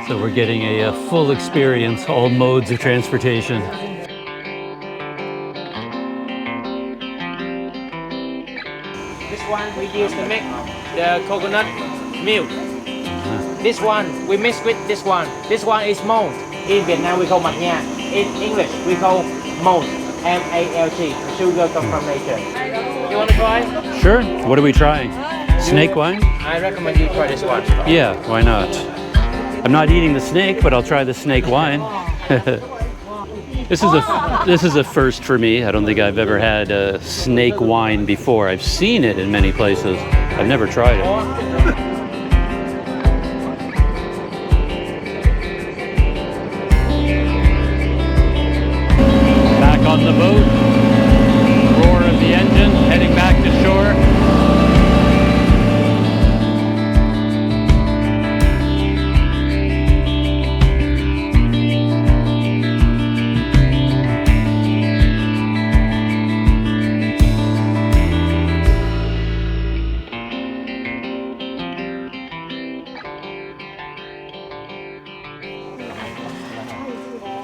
So we're getting a full experience, all modes of transportation. This one we use to make the coconut milk. This one we mix with this one. This one is malt. In Vietnam we call malt nha. In English we call malt. M-A-L-T. Sugar comes from nature. You want to try? Sure. What are we trying? Snake wine? I recommend you try this one. Yeah, why not? I'm not eating the snake, but I'll try the snake wine. This is a first for me. I don't think I've ever had a snake wine before. I've seen it in many places. I've never tried it. Back on the boat. Roar of the engine, heading back to shore.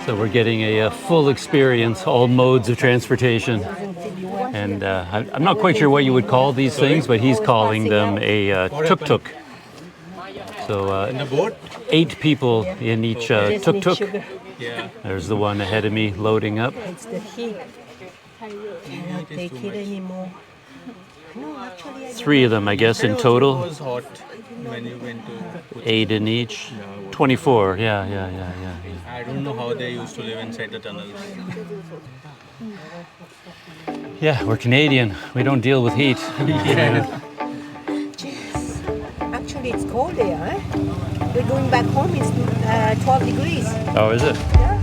So we're getting a full experience, all modes of transportation. And I'm not quite sure what you would call these things, but he's calling them a Tuktuk. So 8 people in each Tuktuk. Yeah. There's the one ahead of me loading up. It's the heat. Cannot take it anymore. No, actually, 3 of them, I guess, in total. It was hot when you went to. 8 in each. 24. Yeah. I don't know how they used to live inside the tunnels. Yeah, we're Canadian. We don't deal with heat. Actually, it's cold there. Eh? We're going back home. It's 12 degrees. Oh, is it? Yeah.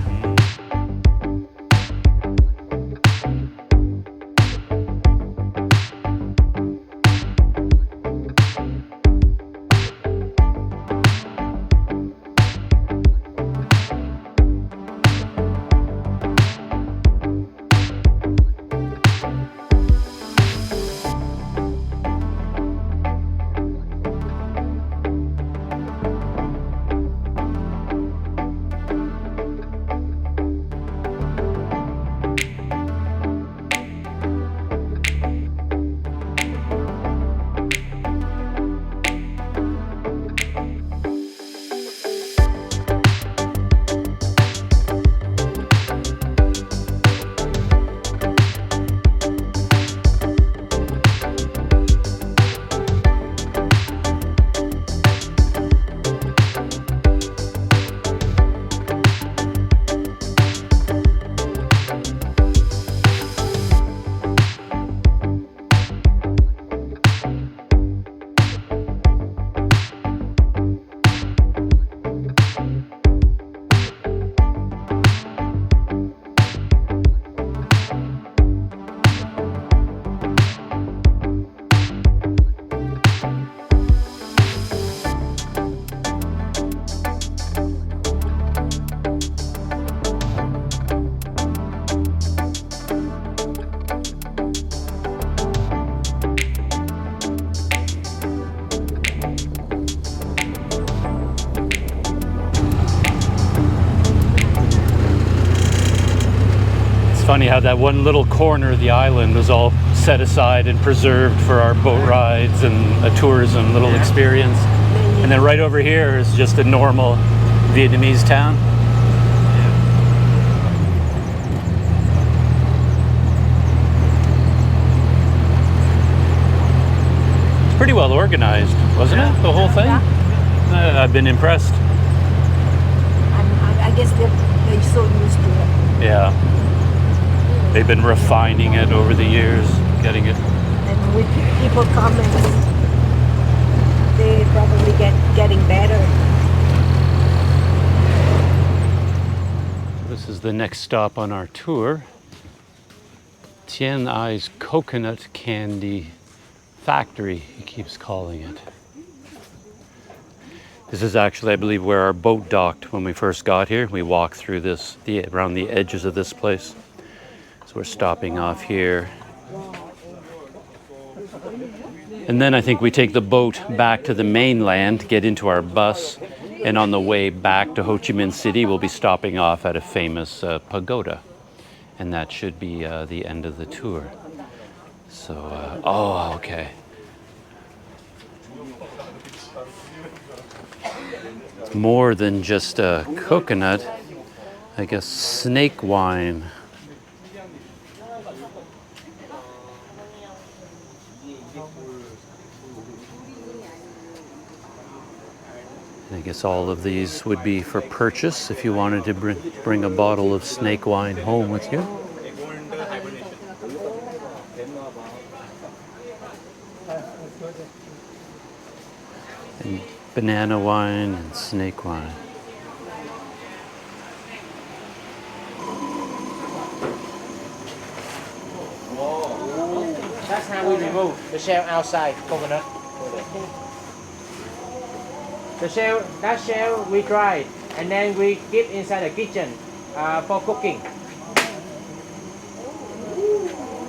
Funny how that one little corner of the island was all set aside and preserved for our boat rides and a tourism little experience. And then right over here is just a normal Vietnamese town. It's pretty well organized, wasn't it? The whole thing? I've been impressed. I guess they're so used to it. Yeah. They've been refining it over the years, getting it. And with people comments, they probably getting better. This is the next stop on our tour. Thien Ai's Coconut Candy Factory, he keeps calling it. This is actually, I believe, where our boat docked when we first got here. We walked through this, around the edges of this place. So we're stopping off here. And then I think we take the boat back to the mainland, get into our bus, And on the way back to Ho Chi Minh City, we'll be stopping off at a famous pagoda. And that should be the end of the tour. So, oh, okay. More than just coconut, I guess snake wine. I guess all of these would be for purchase if you wanted to bring a bottle of snake wine home with you. And banana wine and snake wine. That's how we remove the shell outside coconut. The shell, that shell we dry and then we keep inside the kitchen for cooking.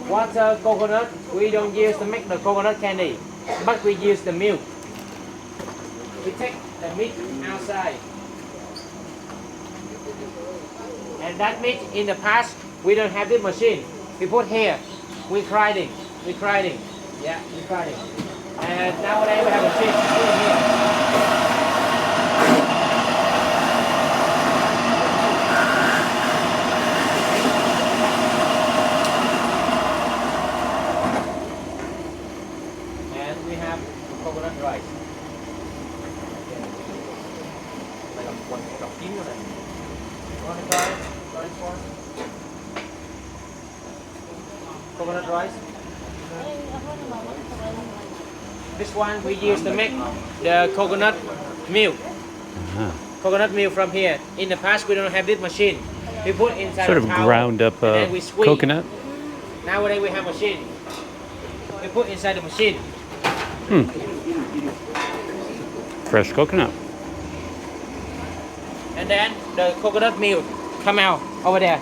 Water coconut, we don't use to make the coconut candy, but we use the milk. We take the meat outside. And that meat in the past, we don't have this machine. We put here, we grinding. Yeah, we grinding. And nowadays we have a machine here. Coconut rice. This one we use to make the coconut milk. Coconut milk from here. In the past we don't have this machine. We put inside Sort of the towel, ground up and then we squeeze. coconut. Nowadays we have machine. We put inside the machine. Fresh coconut. And then the coconut milk come out over there.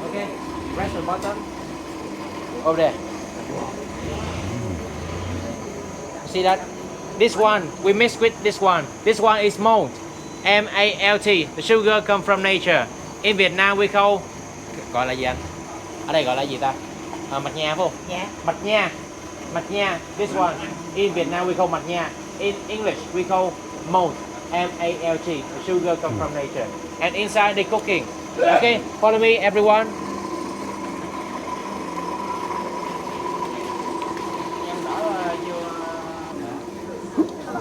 Okay, press the button over there. See that? This one we mix with this one. This one is malt, M-A-L-T. The sugar come from nature. In Vietnam we call gọi là gì anh? Ở đây gọi là gì ta? Mạch nha phải không? Yeah. Mạch nha. Mạch nha. This one in Vietnam we call mạch nha. In English we call malt. M-A-L-T. The sugar come from nature. And inside they cooking. Okay, follow me everyone.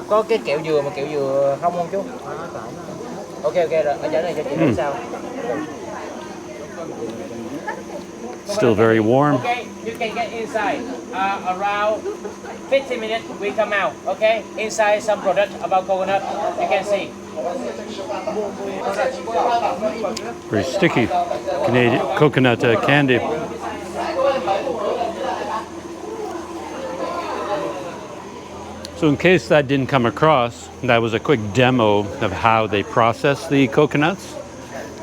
Có cái kẹo dừa mà kẹo dừa không chú? Ok rồi, ở chỗ này cho chị biết sao. Still very warm. Okay, you can get inside. Around 50 minutes we come out. Okay, inside some product about coconut. You can see. Very sticky Canadian coconut candy. So in case that didn't come across, that was a quick demo of how they process the coconuts.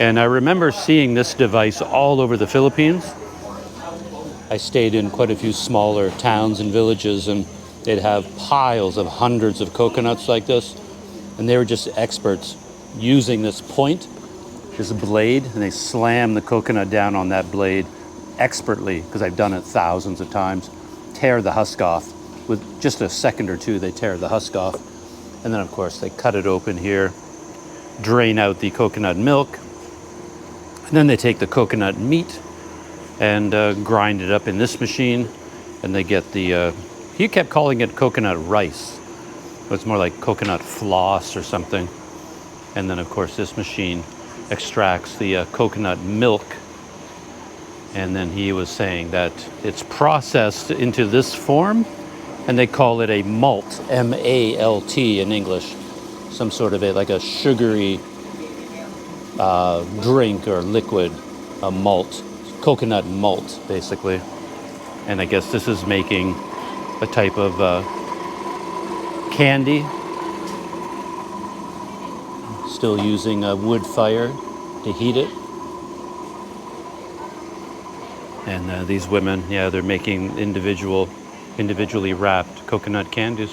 And I remember seeing this device all over the Philippines. I stayed in quite a few smaller towns and villages, and they'd have piles of hundreds of coconuts like this. And they were just experts using this point, this blade, and they slam the coconut down on that blade expertly, because I've done it thousands of times, tear the husk off. With just a second or two, they tear the husk off. And then, of course, they cut it open here, drain out the coconut milk, and then they take the coconut meat and grind it up in this machine, and they get the, he kept calling it coconut rice, but it's more like coconut floss or something. And then, of course, this machine extracts the coconut milk, and then he was saying that it's processed into this form, and they call it a malt, M-A-L-T in English, some sort of like a sugary drink or liquid, a malt, coconut malt, basically. And I guess this is making a type of candy. Still using a wood fire to heat it. And these women, yeah, they're making individually wrapped coconut candies.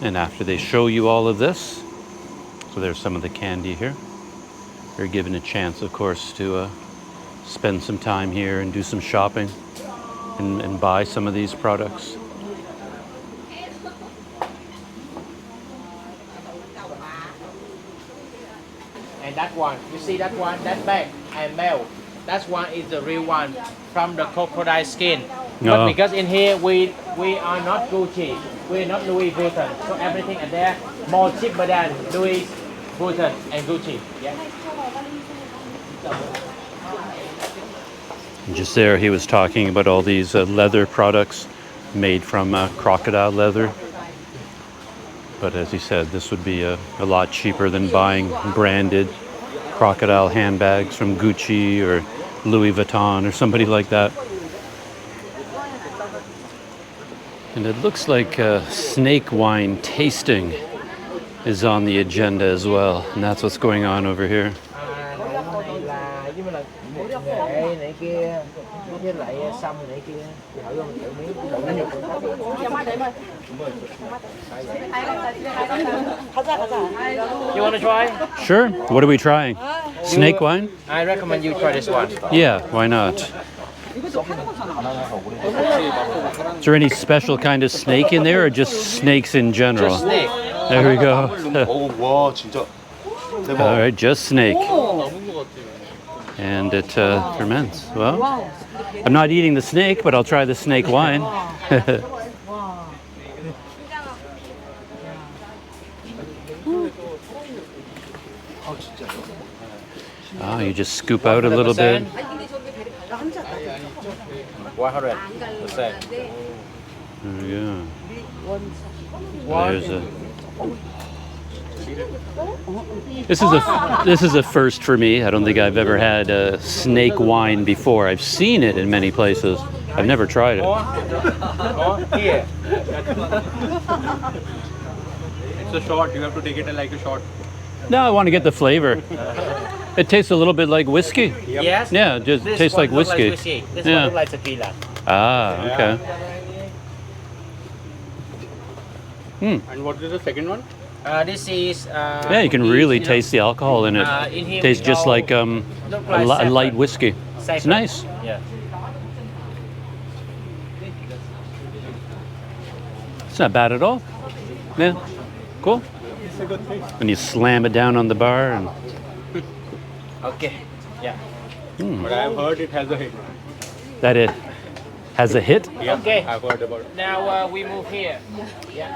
And after they show you all of this, so there's some of the candy here. You're given a chance, of course, to spend some time here and do some shopping and buy some of these products. And that one, you see that one, that bag and mail. That one is the real one from the crocodile skin. But Oh. because in here we are not Gucci, we're not Louis Vuitton, so everything are there more cheaper than Louis Vuitton and Gucci. Yeah. Just there, he was talking about all these leather products made from crocodile leather. But as he said, this would be a lot cheaper than buying branded crocodile handbags from Gucci or Louis Vuitton or somebody like that. And it looks like snake wine tasting is on the agenda as well. And that's what's going on over here. You want to try? Sure. What are we trying? Snake wine? I recommend you try this one. Yeah, why not? Is there any special kind of snake in there or just snakes in general? Just snake. There we go. 와 진짜 All right, just snake. And it ferments. Well, I'm not eating the snake, but I'll try the snake wine. Oh, you just scoop out a little bit. 100%. There we go. There's a. This is a first for me. I don't think I've ever had a snake wine before. I've seen it in many places. I've never tried it. Or here. It's a shot. You have to take it like a shot. No, I want to get the flavor. It tastes a little bit like whiskey. Yes. Yeah, it just This tastes one like look whiskey. This Yeah. one look like tequila. Ah, okay. And what is the second one? This is. Yeah, you can really taste the alcohol in it. in here Tastes we just go- like a look like saffron. light whiskey. It's Saffron. nice. Yeah. It's not bad at all. Yeah, cool. And you slam it down on the bar, and Okay. Yeah. But I have heard it has a hit. that it has a hit. Yeah, Okay. I've heard about it. Now we move here.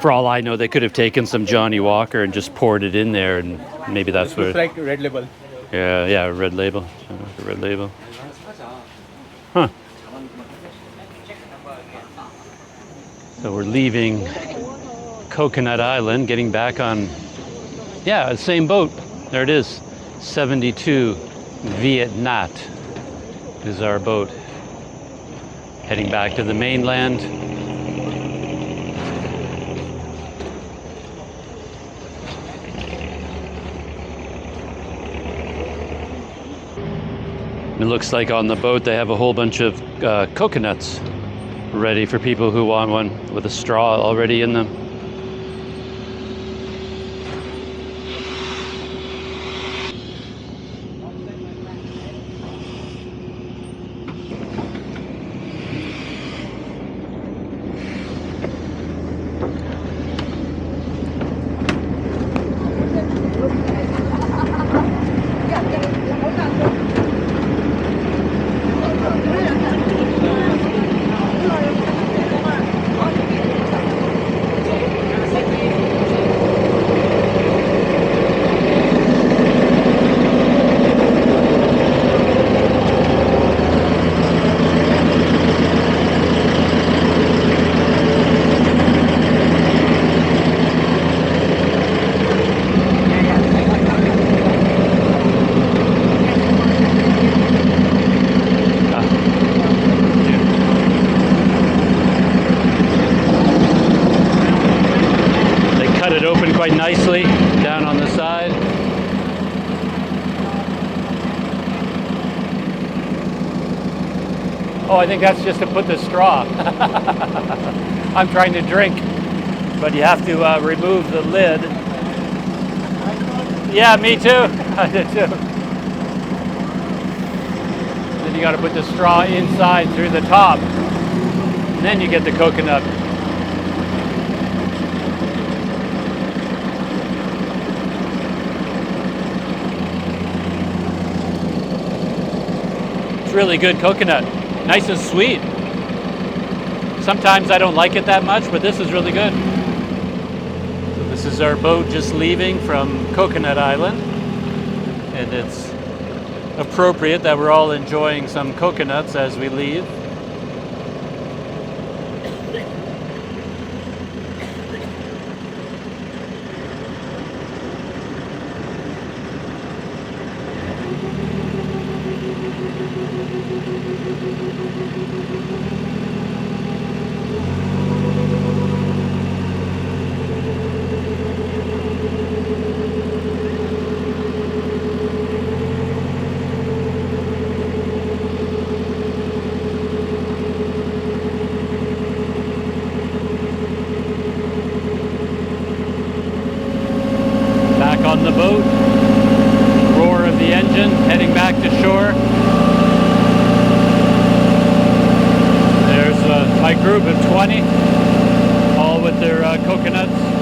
For all I know, they could have taken some Johnny Walker and just poured it in there, and maybe that's Looks what. like red label. Yeah, red label. Red label. Huh. So we're leaving Coconut Island, getting back on, the same boat. There it is. 72 Viet Nat is our boat. Heading back to the mainland. It looks like on the boat they have a whole bunch of coconuts ready for people who want one with a straw already in them. Quite nicely down on the side. Oh, I think that's just to put the straw. I'm trying to drink. but you have to remove the lid. Yeah, me too. I did too. Then you got to put the straw inside through the top, and then you get the coconut. It's really good coconut, nice and sweet. Sometimes I don't like it that much, but this is really good. So this is our boat just leaving from Coconut Island, and it's appropriate that we're all enjoying some coconuts as we leave. On the boat, roar of the engine heading back to shore. There's my group of 20, all with their coconuts.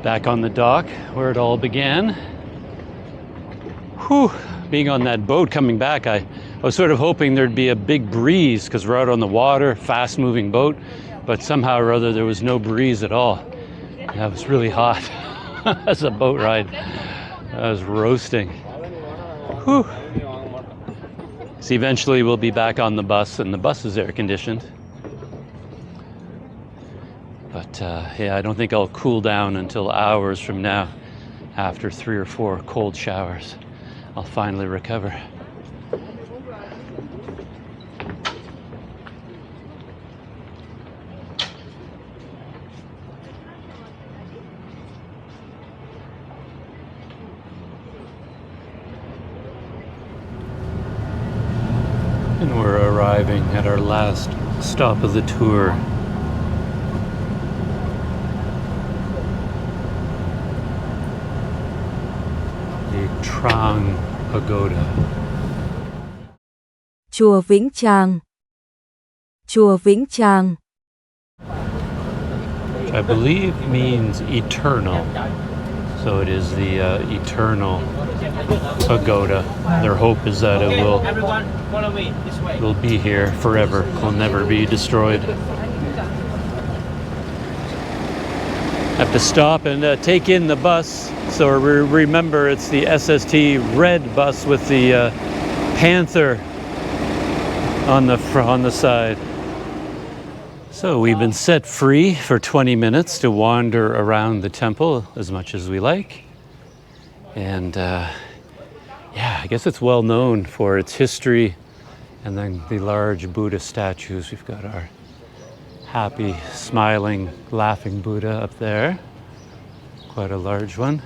Back on the dock where it all began. Whew, being on that boat coming back, I was sort of hoping there'd be a big breeze because we're out on the water, fast moving boat, but somehow or other there was no breeze at all. That was really hot as a boat ride. I was roasting. Whew. So eventually we'll be back on the bus, and the bus is air conditioned. But yeah, I don't think I'll cool down until hours from now. After 3 or 4 cold showers, I'll finally recover. And we're arriving at our last stop of the tour. The Trang Pagoda. Chùa Vĩnh Trang. Chùa Vĩnh Trang. I believe means eternal. So it is the eternal pagoda. Their hope is that it will Everyone, follow me this way. will be here forever, will never be destroyed. Have to stop and take in the bus. So remember, it's the SST red bus with the panther on the side. So we've been set free for 20 minutes to wander around the temple as much as we like. And yeah, I guess it's well known for its history and then the large Buddha statues. We've got our happy, smiling, laughing Buddha up there. Quite a large one.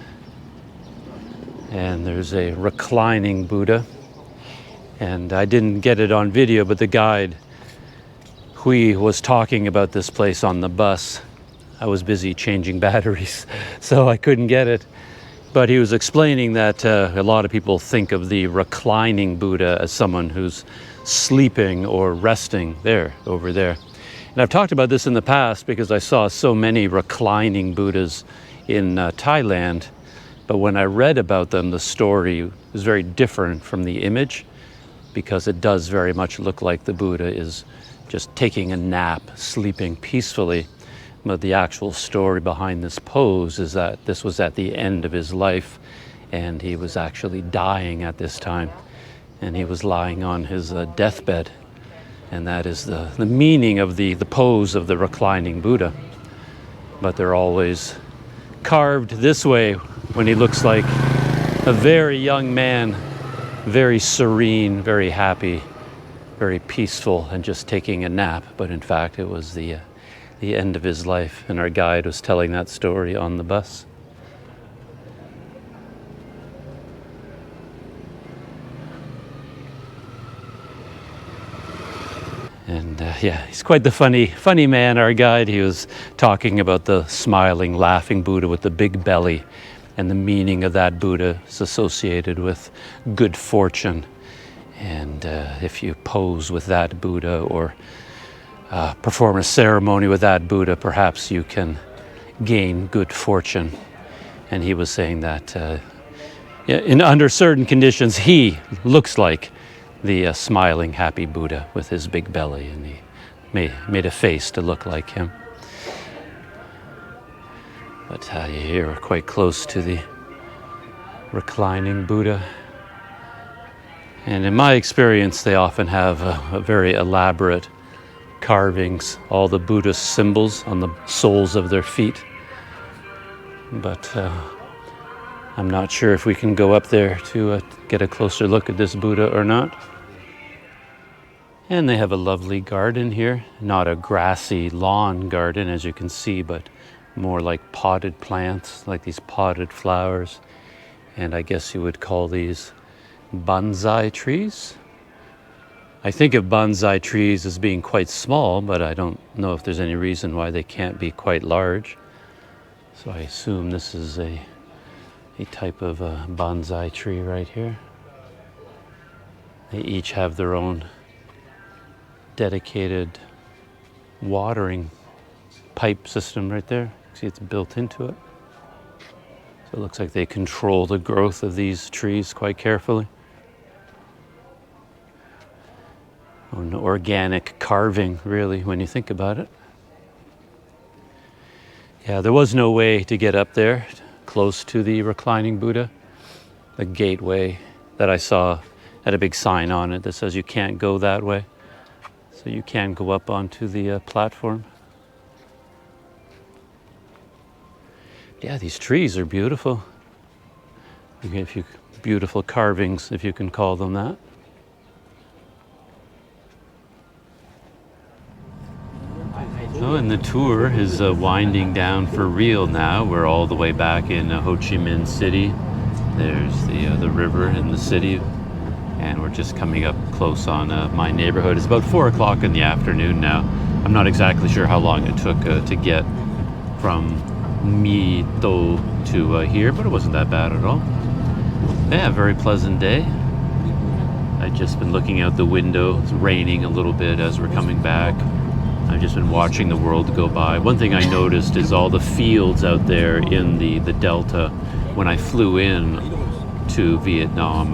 And there's a reclining Buddha. And I didn't get it on video, but the guide, Hui, was talking about this place on the bus. I was busy changing batteries, so I couldn't get it. But he was explaining that a lot of people think of the reclining Buddha as someone who's sleeping or resting over there. And I've talked about this in the past because I saw so many reclining Buddhas in Thailand. But when I read about them, the story was very different from the image, because it does very much look like the Buddha is just taking a nap, sleeping peacefully. But the actual story behind this pose is that this was at the end of his life, and he was actually dying at this time. And he was lying on his deathbed. And that is the meaning of the pose of the reclining Buddha. But they're always carved this way when he looks like a very young man, very serene, very happy, very peaceful, and just taking a nap. But in fact, it was the end of his life, and our guide was telling that story on the bus. And yeah, he's quite the funny man, our guide. He was talking about the smiling, laughing Buddha with the big belly, and the meaning of that Buddha is associated with good fortune. And if you pose with that Buddha or perform a ceremony with that Buddha, perhaps you can gain good fortune. And he was saying that under certain conditions, he looks like the smiling, happy Buddha with his big belly, and he made a face to look like him. But here we're quite close to the reclining Buddha. And in my experience, they often have a very elaborate carvings, all the Buddhist symbols on the soles of their feet. But I'm not sure if we can go up there to get a closer look at this Buddha or not. And they have a lovely garden here, not a grassy lawn garden as you can see, but more like potted plants, like these potted flowers. And I guess you would call these bonsai trees. I think of bonsai trees as being quite small, but I don't know if there's any reason why they can't be quite large. So I assume this is a type of bonsai tree right here. They each have their own dedicated watering pipe system right there. See, it's built into it. So it looks like they control the growth of these trees quite carefully. An organic carving, really, when you think about it. Yeah, there was no way to get up there close to the reclining Buddha. The gateway that I saw had a big sign on it that says you can't go that way. So you can go up onto the platform. Yeah, these trees are beautiful. Beautiful carvings, if you can call them that. Oh, and the tour is winding down for real now. We're all the way back in Ho Chi Minh City. There's the river in the city, and we're just coming up close on my neighborhood. It's about 4 o'clock in the afternoon now. I'm not exactly sure how long it took to get from Mi To to here, but it wasn't that bad at all. Yeah, very pleasant day. I've just been looking out the window. It's raining a little bit as we're coming back. I've just been watching the world go by. One thing I noticed is all the fields out there in the Delta. When I flew in to Vietnam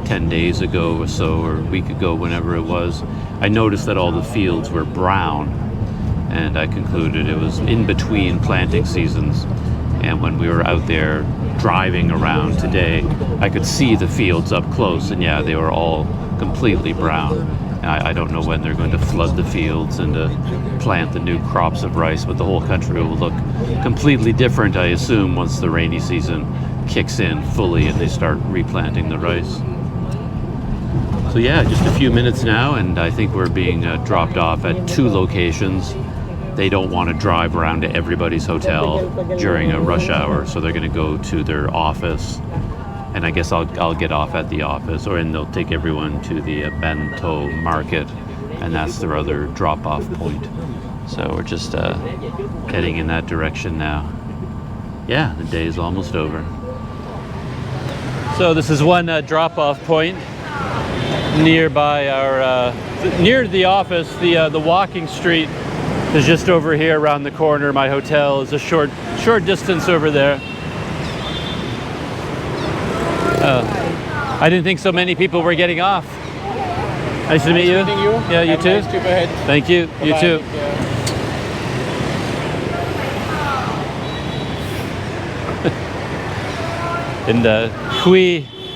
10 days ago or so, or a week ago, whenever it was, I noticed that all the fields were brown. And I concluded it was in between planting seasons. And when we were out there driving around today, I could see the fields up close, and yeah, they were all completely brown. I don't know when they're going to flood the fields and plant the new crops of rice, but the whole country will look completely different, I assume, once the rainy season kicks in fully and they start replanting the rice. So yeah, just a few minutes now, and I think we're being dropped off at 2 locations. They don't want to drive around to everybody's hotel during a rush hour, so they're going to go to their office. And I guess I'll get off at the office, and they'll take everyone to the Bento market, and that's their other drop-off point. So we're just heading in that direction now. Yeah, the day is almost over. So this is one drop-off point nearby our near the office. The walking street is just over here around the corner. My hotel is a short distance over there. I didn't think so many people were getting off. Nice to meet you. Meeting you. Yeah, you too. Nice trip ahead. Thank you. Bye-bye. You too. And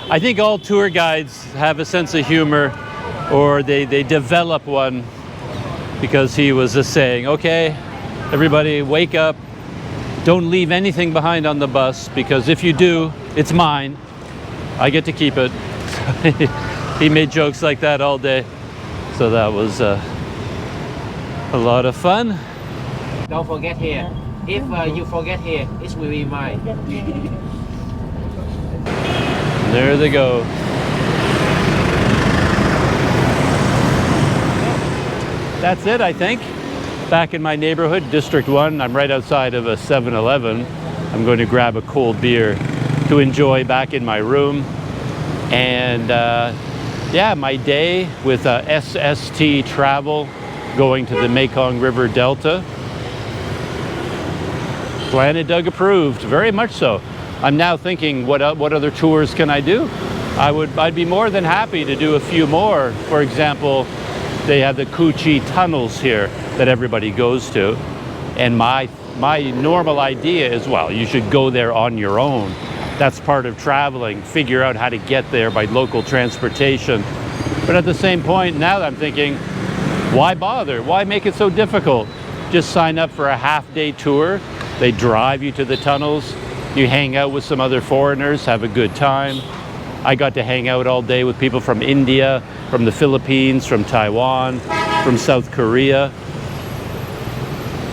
I think all tour guides have a sense of humor, or they develop one, because he was just saying, okay, everybody wake up, don't leave anything behind on the bus, because if you do, it's mine. I get to keep it. He made jokes like that all day. So that was a lot of fun. Don't forget here. If you forget here, it will be mine. There they go. That's it, I think. Back in my neighborhood, District 1. I'm right outside of a 7-Eleven. I'm going to grab a cold beer to enjoy back in my room. And yeah, my day with SST Travel going to the Mekong River Delta. Planet Doug approved, very much so. I'm now thinking, what other tours can I do? I'd be more than happy to do a few more. For example, they have the Cu Chi tunnels here that everybody goes to. And my normal idea is, well, you should go there on your own. That's part of traveling, figure out how to get there by local transportation. But at the same point, now I'm thinking, why bother? Why make it so difficult? Just sign up for a half-day tour. They drive you to the tunnels. You hang out with some other foreigners, have a good time. I got to hang out all day with people from India, from the Philippines, from Taiwan, from South Korea.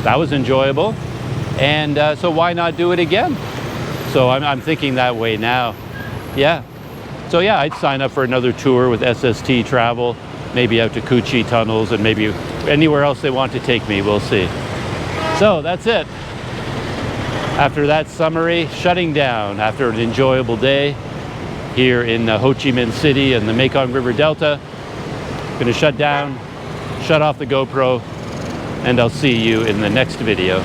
That was enjoyable. And so why not do it again? So I'm thinking that way now. Yeah. So yeah, I'd sign up for another tour with SST Travel, maybe out to Cu Chi tunnels and maybe anywhere else they want to take me. We'll see. So that's it. After that summary, shutting down after an enjoyable day here in Ho Chi Minh City and the Mekong River Delta. Going to shut down, shut off the GoPro, and I'll see you in the next video.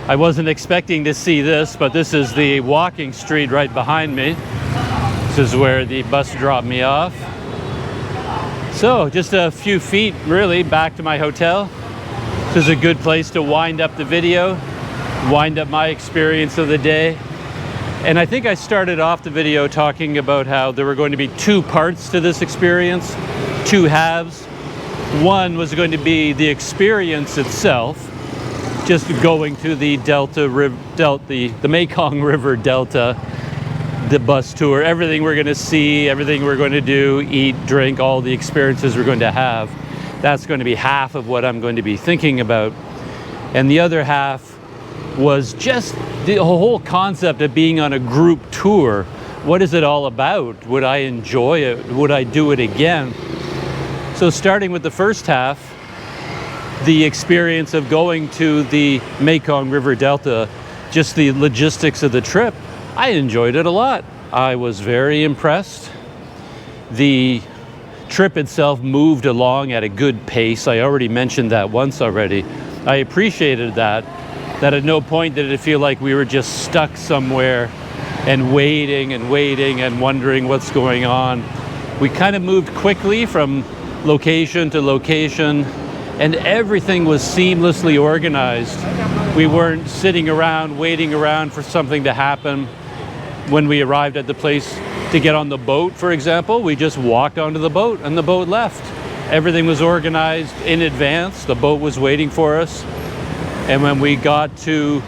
I wasn't expecting to see this, but this is the walking street right behind me. This is where the bus dropped me off. So just a few feet really back to my hotel. This is a good place to wind up the video, wind up my experience of the day. And I think I started off the video talking about how there were going to be two parts to this experience, two halves. One was going to be the experience itself, just going to the the Mekong River Delta, the bus tour, everything we're going to see, everything we're going to do, eat, drink, all the experiences we're going to have. That's going to be half of what I'm going to be thinking about. And the other half was just the whole concept of being on a group tour. What is it all about? Would I enjoy it? Would I do it again? So starting with the first half, the experience of going to the Mekong River Delta, just the logistics of the trip, I enjoyed it a lot. I was very impressed. The trip itself moved along at a good pace. I already mentioned that once already. I appreciated that at no point did it feel like we were just stuck somewhere and waiting and wondering what's going on. We kind of moved quickly from location to location, and everything was seamlessly organized. We weren't sitting around, waiting around for something to happen. When we arrived at the place to get on the boat, for example, we just walked onto the boat and the boat left. Everything was organized in advance. The boat was waiting for us. And when we got to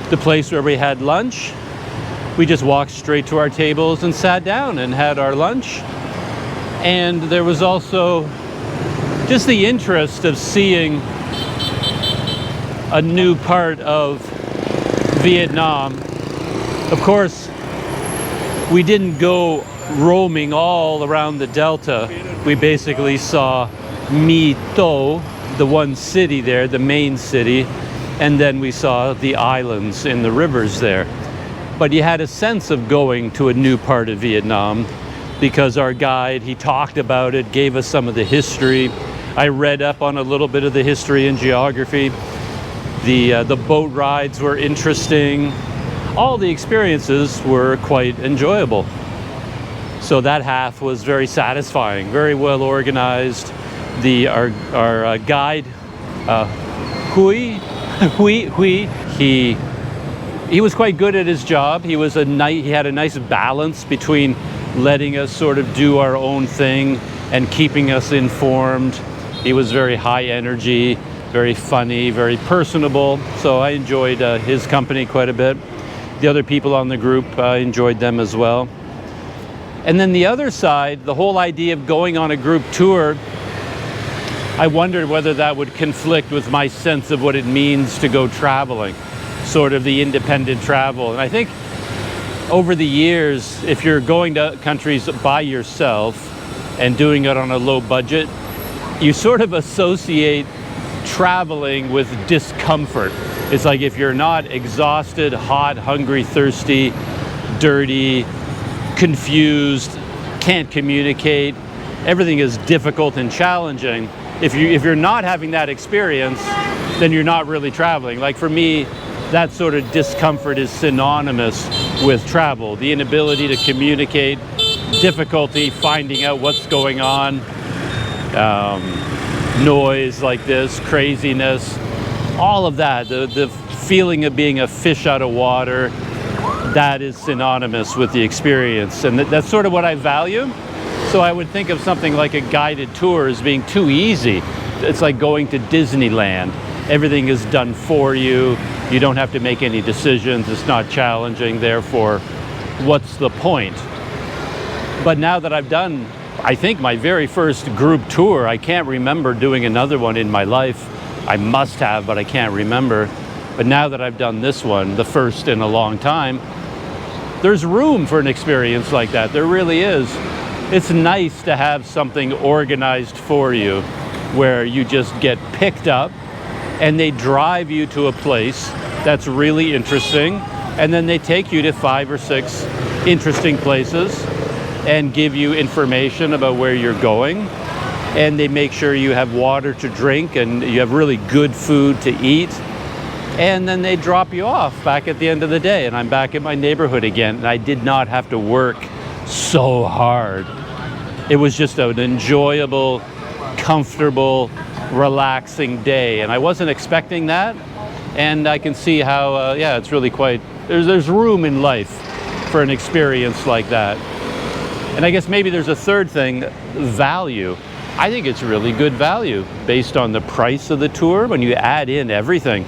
the place where we had lunch, we just walked straight to our tables and sat down and had our lunch. And there was also just the interest of seeing a new part of Vietnam. Of course, we didn't go roaming all around the Delta. We basically saw My Tho, the one city there, the main city, and then we saw the islands in the rivers there. But you had a sense of going to a new part of Vietnam because our guide, he talked about it, gave us some of the history. I read up on a little bit of the history and geography. The boat rides were interesting. All the experiences were quite enjoyable. So that half was very satisfying, very well organized. Our guide, Hui, he was quite good at his job. He had a nice balance between letting us sort of do our own thing and keeping us informed. He was very high energy, very funny, very personable. So I enjoyed his company quite a bit. The other people on the group, I enjoyed them as well. And then the other side, the whole idea of going on a group tour, I wondered whether that would conflict with my sense of what it means to go traveling, sort of the independent travel. And I think over the years, if you're going to countries by yourself and doing it on a low budget, you sort of associate traveling with discomfort. It's like if you're not exhausted, hot, hungry, thirsty, dirty, confused, can't communicate, everything is difficult and challenging. If you're not having that experience, then you're not really traveling. Like for me, that sort of discomfort is synonymous with travel. The inability to communicate, difficulty finding out what's going on, noise like this, craziness, all of that, the feeling of being a fish out of water, that is synonymous with the experience. And that's sort of what I value. So I would think of something like a guided tour as being too easy. It's like going to Disneyland. Everything is done for you. You don't have to make any decisions. It's not challenging. Therefore, what's the point? But now that I've done, I think, my very first group tour, I can't remember doing another one in my life. I must have, but I can't remember. But now that I've done this one, the first in a long time, there's room for an experience like that. There really is. It's nice to have something organized for you where you just get picked up and they drive you to a place that's really interesting, and then they take you to 5 or 6 interesting places and give you information about where you're going, and they make sure you have water to drink and you have really good food to eat, and then they drop you off back at the end of the day, and I'm back in my neighborhood again, and I did not have to work so hard. It was just an enjoyable, comfortable, relaxing day, and I wasn't expecting that. And I can see how, yeah, it's really quite, there's room in life for an experience like that. And I guess maybe there's a third thing, value. I think it's really good value based on the price of the tour when you add in everything.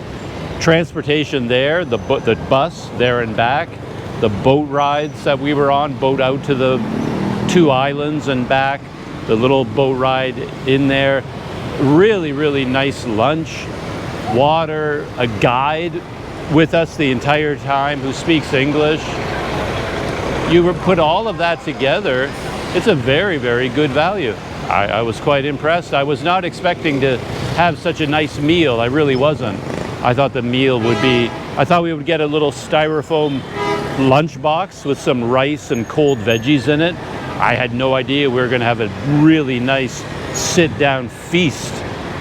Transportation there, the bus there and back, the boat rides that we were on, boat out to the 2 islands and back, the little boat ride in there, really, really nice lunch, water, a guide with us the entire time who speaks English. You put all of that together, it's a very, very good value. I was quite impressed. I was not expecting to have such a nice meal. I really wasn't. I thought the meal would be, I thought we would get a little styrofoam lunchbox with some rice and cold veggies in it. I had no idea we were going to have a really nice sit-down feast.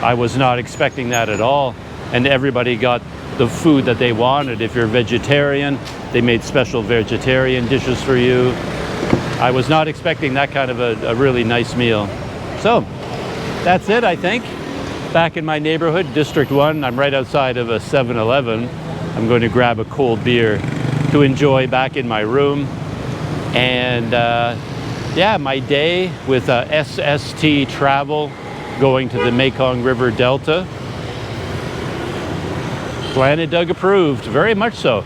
I was not expecting that at all. And everybody got the food that they wanted. If you're vegetarian, they made special vegetarian dishes for you. I was not expecting that kind of a really nice meal. So that's it, I think. Back in my neighborhood, District 1, I'm right outside of a 7-Eleven. I'm going to grab a cold beer to enjoy back in my room. And yeah, my day with SST Travel going to the Mekong River Delta. Planet Doug approved, very much so.